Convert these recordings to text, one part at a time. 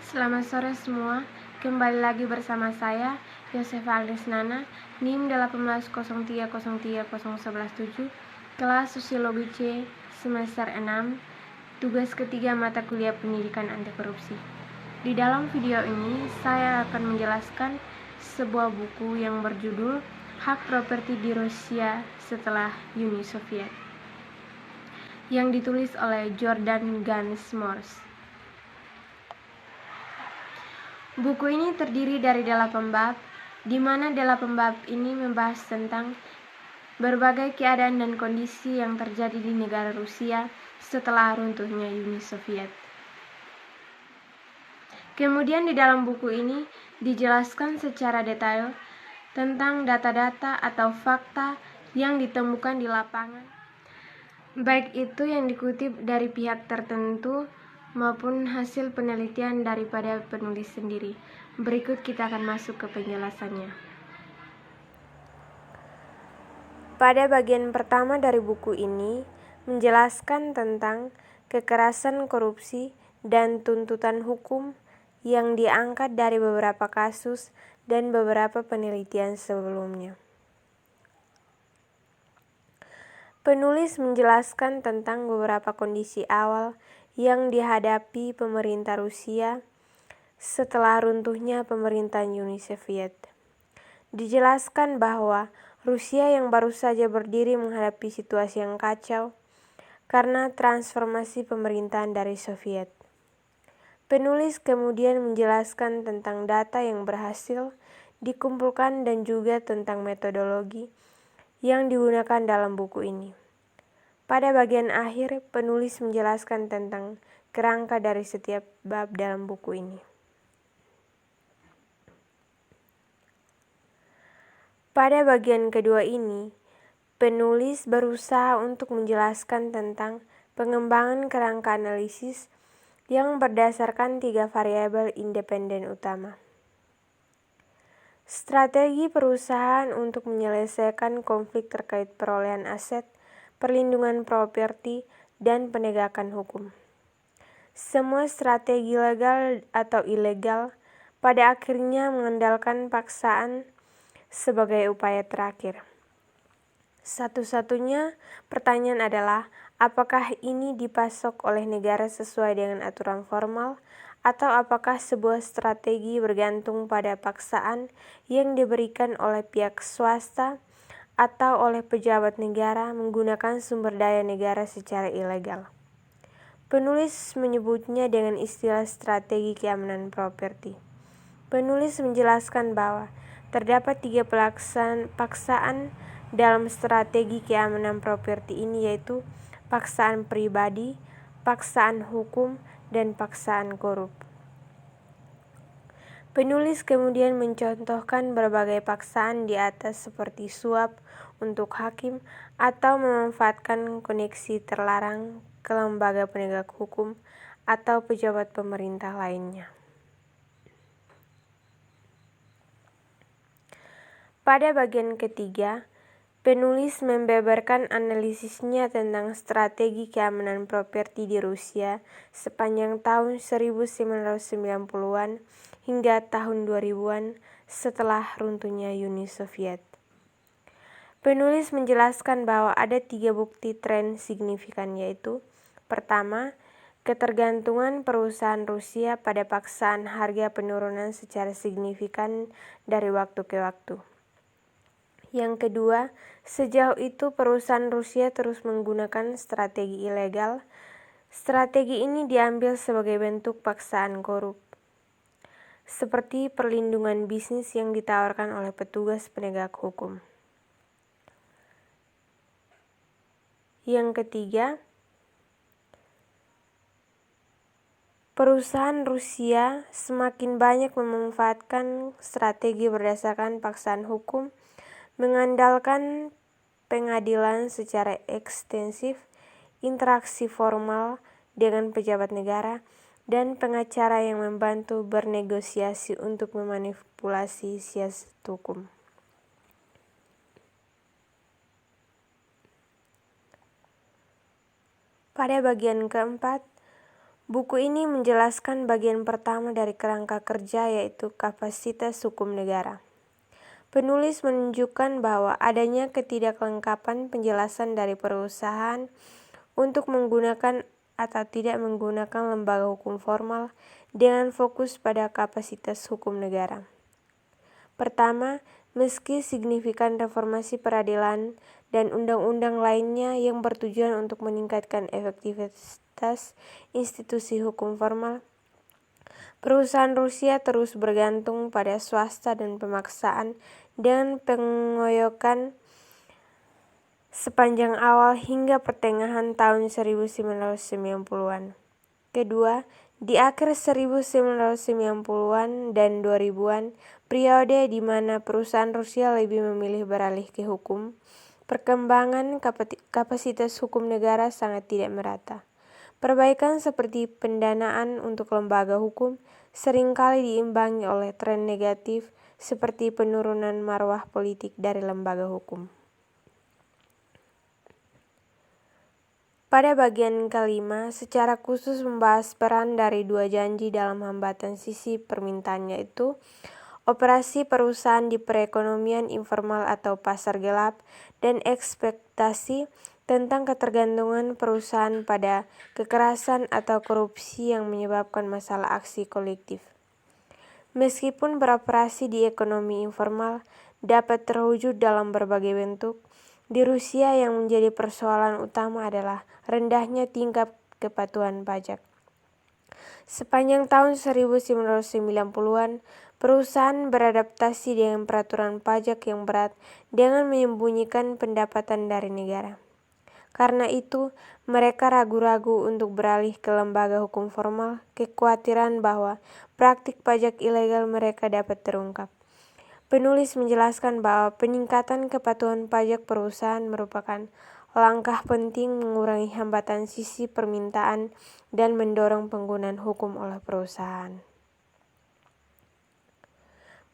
Selamat sore semua, kembali lagi bersama saya, Yosefa Agnesnana, NIM 18030301117, kelas Sosiologi C, semester 6, tugas ketiga mata kuliah Pendidikan Anti Korupsi. Di dalam video ini, saya akan menjelaskan sebuah buku yang berjudul Hak Properti di Rusia Setelah Uni Soviet, yang ditulis oleh Jordan Gansmors. Buku ini terdiri dari 8 bab, di mana 8 bab ini membahas tentang berbagai keadaan dan kondisi yang terjadi di negara Rusia setelah runtuhnya Uni Soviet. Kemudian di dalam buku ini dijelaskan secara detail tentang data-data atau fakta yang ditemukan di lapangan, baik itu yang dikutip dari pihak tertentu maupun hasil penelitian daripada penulis sendiri. Berikut kita akan masuk ke penjelasannya. Pada bagian pertama dari buku ini menjelaskan tentang kekerasan korupsi dan tuntutan hukum yang diangkat dari beberapa kasus dan beberapa penelitian sebelumnya. Penulis menjelaskan tentang beberapa kondisi awal yang dihadapi pemerintah Rusia setelah runtuhnya pemerintahan Uni Soviet. Dijelaskan bahwa Rusia yang baru saja berdiri menghadapi situasi yang kacau karena transformasi pemerintahan dari Soviet. Penulis kemudian menjelaskan tentang data yang berhasil dikumpulkan dan juga tentang metodologi yang digunakan dalam buku ini. Pada bagian akhir, penulis menjelaskan tentang kerangka dari setiap bab dalam buku ini. Pada bagian kedua ini, penulis berusaha untuk menjelaskan tentang pengembangan kerangka analisis yang berdasarkan 3 variabel independen utama. Strategi perusahaan untuk menyelesaikan konflik terkait perolehan aset, perlindungan properti, dan penegakan hukum. Semua strategi legal atau ilegal pada akhirnya mengandalkan paksaan sebagai upaya terakhir. Satu-satunya pertanyaan adalah, apakah ini dipasok oleh negara sesuai dengan aturan formal, atau apakah sebuah strategi bergantung pada paksaan yang diberikan oleh pihak swasta atau oleh pejabat negara menggunakan sumber daya negara secara ilegal. Penulis menyebutnya dengan istilah strategi keamanan properti. Penulis menjelaskan bahwa terdapat 3 paksaan dalam strategi keamanan properti ini, yaitu paksaan pribadi, paksaan hukum, dan paksaan korup. Penulis kemudian mencontohkan berbagai paksaan di atas seperti suap untuk hakim atau memanfaatkan koneksi terlarang ke lembaga penegak hukum atau pejabat pemerintah lainnya. Pada bagian ketiga, penulis membeberkan analisisnya tentang strategi keamanan properti di Rusia sepanjang tahun 1990-an hingga tahun 2000-an setelah runtuhnya Uni Soviet. Penulis menjelaskan bahwa ada 3 bukti tren signifikan, yaitu: pertama, ketergantungan perusahaan Rusia pada paksaan harga penurunan secara signifikan dari waktu ke waktu. Yang kedua, sejauh itu perusahaan Rusia terus menggunakan strategi ilegal. Strategi ini diambil sebagai bentuk paksaan korup, seperti perlindungan bisnis yang ditawarkan oleh petugas penegak hukum. Yang ketiga, perusahaan Rusia semakin banyak memanfaatkan strategi berdasarkan paksaan hukum, mengandalkan pengadilan secara ekstensif, interaksi formal dengan pejabat negara, dan pengacara yang membantu bernegosiasi untuk memanipulasi siasat hukum. Pada bagian keempat, Buku ini menjelaskan bagian pertama dari kerangka kerja, yaitu kapasitas hukum negara. Penulis menunjukkan bahwa adanya ketidaklengkapan penjelasan dari perusahaan untuk menggunakan atau tidak menggunakan lembaga hukum formal dengan fokus pada kapasitas hukum negara. Pertama, meski signifikan reformasi peradilan dan undang-undang lainnya yang bertujuan untuk meningkatkan efektivitas institusi hukum formal, perusahaan Rusia terus bergantung pada swasta dan pemaksaan dengan pengoyokan sepanjang awal hingga pertengahan tahun 1990-an. Kedua, di akhir 1990-an dan 2000-an, periode di mana perusahaan Rusia lebih memilih beralih ke hukum, perkembangan kapasitas hukum negara sangat tidak merata. Perbaikan seperti pendanaan untuk lembaga hukum seringkali diimbangi oleh tren negatif seperti penurunan marwah politik dari lembaga hukum. Pada bagian kelima, secara khusus membahas peran dari dua janji dalam hambatan sisi permintaan, yaitu operasi perusahaan di perekonomian informal atau pasar gelap dan ekspektasi tentang ketergantungan perusahaan pada kekerasan atau korupsi yang menyebabkan masalah aksi kolektif. Meskipun beroperasi di ekonomi informal dapat terwujud dalam berbagai bentuk, di Rusia yang menjadi persoalan utama adalah rendahnya tingkat kepatuhan pajak. Sepanjang tahun 1990-an, perusahaan beradaptasi dengan peraturan pajak yang berat dengan menyembunyikan pendapatan dari negara. Karena itu, mereka ragu-ragu untuk beralih ke lembaga hukum formal, kekhawatiran bahwa praktik pajak ilegal mereka dapat terungkap. Penulis menjelaskan bahwa peningkatan kepatuhan pajak perusahaan merupakan langkah penting mengurangi hambatan sisi permintaan dan mendorong penggunaan hukum oleh perusahaan.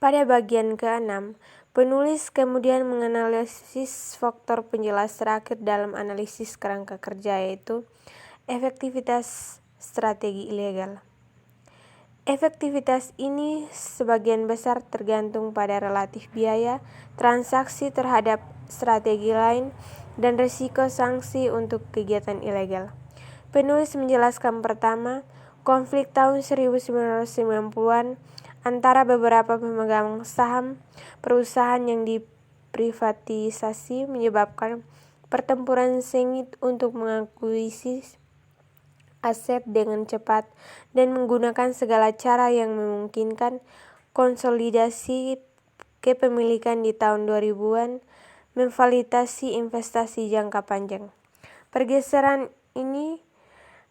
Pada bagian ke-6, penulis kemudian menganalisis faktor penjelas terakhir dalam analisis kerangka kerja, yaitu efektivitas strategi ilegal. Efektivitas ini sebagian besar tergantung pada relatif biaya transaksi terhadap strategi lain dan risiko sanksi untuk kegiatan ilegal. Penulis menjelaskan pertama, konflik tahun 1990-an antara beberapa pemegang saham perusahaan yang diprivatisasi menyebabkan pertempuran sengit untuk mengakuisisi aset dengan cepat dan menggunakan segala cara yang memungkinkan konsolidasi kepemilikan di tahun 2000-an, memfasilitasi investasi jangka panjang. Pergeseran ini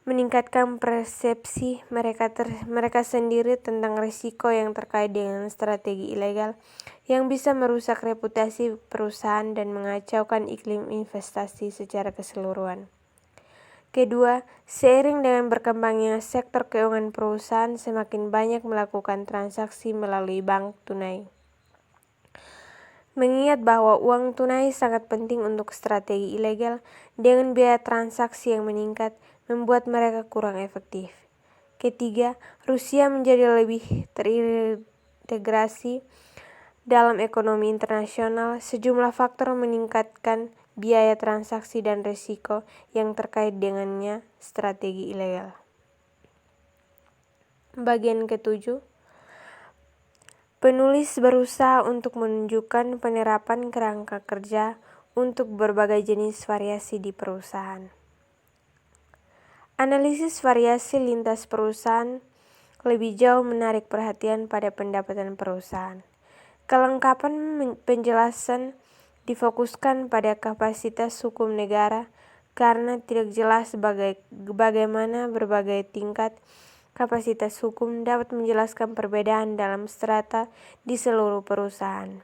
meningkatkan persepsi mereka sendiri tentang risiko yang terkait dengan strategi ilegal yang bisa merusak reputasi perusahaan dan mengacaukan iklim investasi secara keseluruhan. Kedua, seiring dengan berkembangnya sektor keuangan, perusahaan semakin banyak melakukan transaksi melalui bank tunai. Mengingat bahwa uang tunai sangat penting untuk strategi ilegal, dengan biaya transaksi yang meningkat, membuat mereka kurang efektif. Ketiga, Rusia menjadi lebih terintegrasi dalam ekonomi internasional. Sejumlah faktor meningkatkan biaya transaksi dan risiko yang terkait dengannya strategi ilegal. Bagian ke-7, penulis berusaha untuk menunjukkan penerapan kerangka kerja untuk berbagai jenis variasi di perusahaan. Analisis variasi lintas perusahaan lebih jauh menarik perhatian pada pendapatan perusahaan. Kelengkapan penjelasan difokuskan pada kapasitas hukum negara karena tidak jelas bagaimana berbagai tingkat kapasitas hukum dapat menjelaskan perbedaan dalam strata di seluruh perusahaan.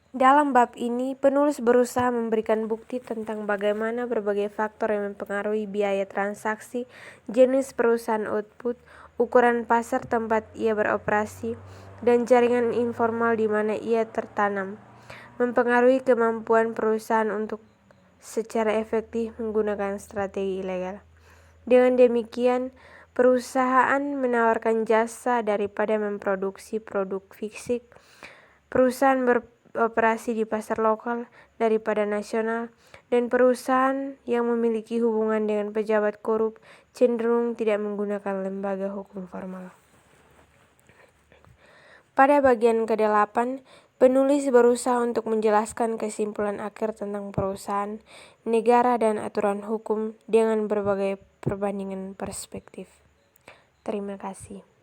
Dalam bab ini, penulis berusaha memberikan bukti tentang bagaimana berbagai faktor yang mempengaruhi biaya transaksi, jenis perusahaan output, ukuran pasar tempat ia beroperasi, dan jaringan informal di mana ia tertanam, mempengaruhi kemampuan perusahaan untuk secara efektif menggunakan strategi ilegal. Dengan demikian, perusahaan menawarkan jasa daripada memproduksi produk fisik. Perusahaan beroperasi di pasar lokal daripada nasional, dan perusahaan yang memiliki hubungan dengan pejabat korup cenderung tidak menggunakan lembaga hukum formal. Pada bagian ke-8, penulis berusaha untuk menjelaskan kesimpulan akhir tentang perusahaan, negara, dan aturan hukum dengan berbagai perbandingan perspektif. Terima kasih.